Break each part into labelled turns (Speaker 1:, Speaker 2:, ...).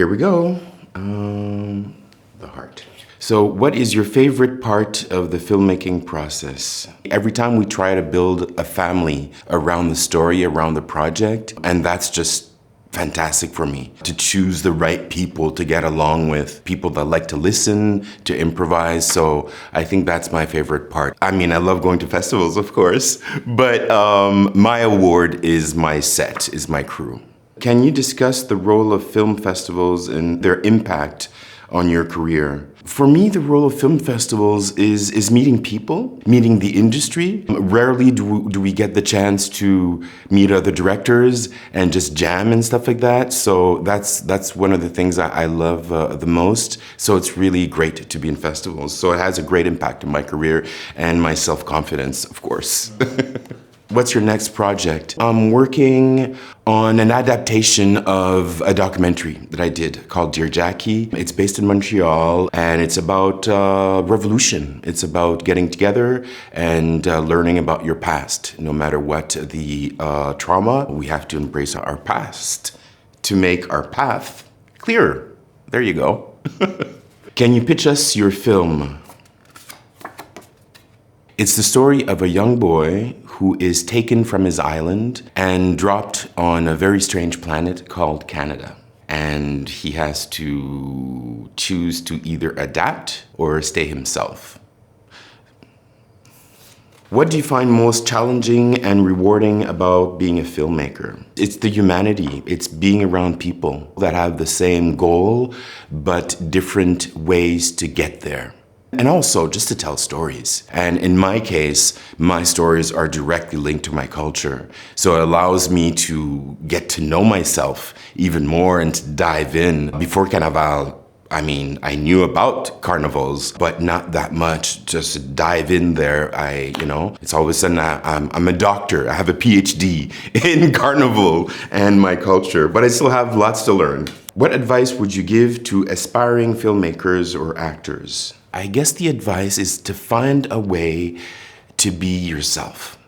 Speaker 1: Here we go. The heart. So what is your favorite part of the filmmaking process? Every time we try to build a family around the story, around the project, and that's just fantastic for me. To choose the right people to get along with, people that like to listen, to improvise. So I think that's my favorite part. I mean, I love going to festivals, of course, but my award is my set, is my crew. Can you discuss the role of film festivals and their impact on your career? For me, the role of film festivals is meeting people, meeting the industry. Rarely do we get the chance to meet other directors and just jam and stuff like that. So that's one of the things I love the most. So it's really great to be in festivals. So it has a great impact on my career and my self-confidence, of course. What's your next project? I'm working on an adaptation of a documentary that I did called Dear Jackie. It's based in Montreal and it's about revolution. It's about getting together and learning about your past. No matter what the trauma, we have to embrace our past to make our path clearer. There you go. Can you pitch us your film? It's the story of a young boy who is taken from his island and dropped on a very strange planet called Canada. And he has to choose to either adapt or stay himself. What do you find most challenging and rewarding about being a filmmaker? It's the humanity. It's being around people that have the same goal, but different ways to get there. And also just to tell stories. And in my case, my stories are directly linked to my culture. So it allows me to get to know myself even more and to dive in. Before Carnaval, I mean, I knew about carnivals, but not that much. Just to dive in there, it's all of a sudden I'm a doctor. I have a PhD in carnival and my culture, but I still have lots to learn. What advice would you give to aspiring filmmakers or actors? I guess the advice is to find a way to be yourself.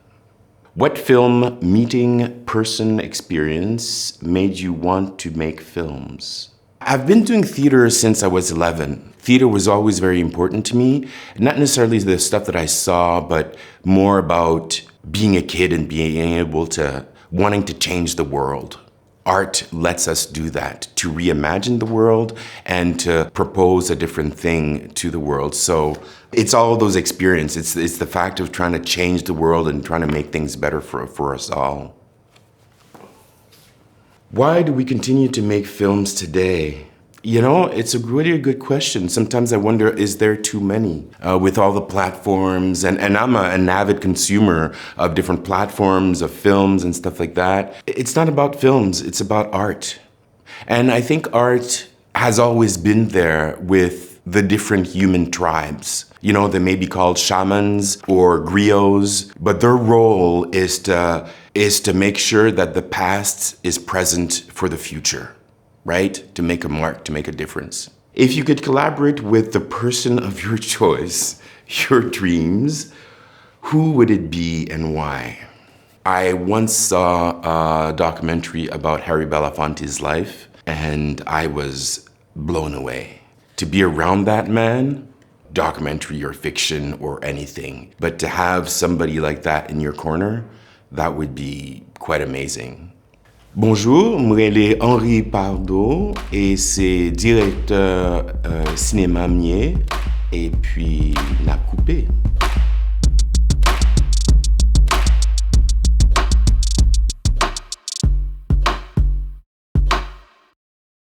Speaker 1: What film, meeting, person, experience made you want to make films? I've been doing theater since I was 11. Theater was always very important to me. Not necessarily the stuff that I saw, but more about being a kid and being able to, wanting to change the world. Art lets us do that, to reimagine the world and to propose a different thing to the world. So it's all those experiences. It's the fact of trying to change the world and trying to make things better for us all. Why do we continue to make films today? You know, it's a really good question. Sometimes I wonder, is there too many? With all the platforms, and I'm an avid consumer of different platforms, of films and stuff like that. It's not about films, it's about art. And I think art has always been there with the different human tribes. You know, they may be called shamans or griots, but their role is to make sure that the past is present for the future. Right? To make a mark, to make a difference. If you could collaborate with the person of your choice, your dreams, who would it be and why? I once saw a documentary about Harry Belafonte's life, and I was blown away. To be around that man, documentary or fiction or anything, but to have somebody like that in your corner, that would be quite amazing. Bonjour, moi c'est Henri Pardo et c'est directeur cinéma Métiers et puis n'a coupé.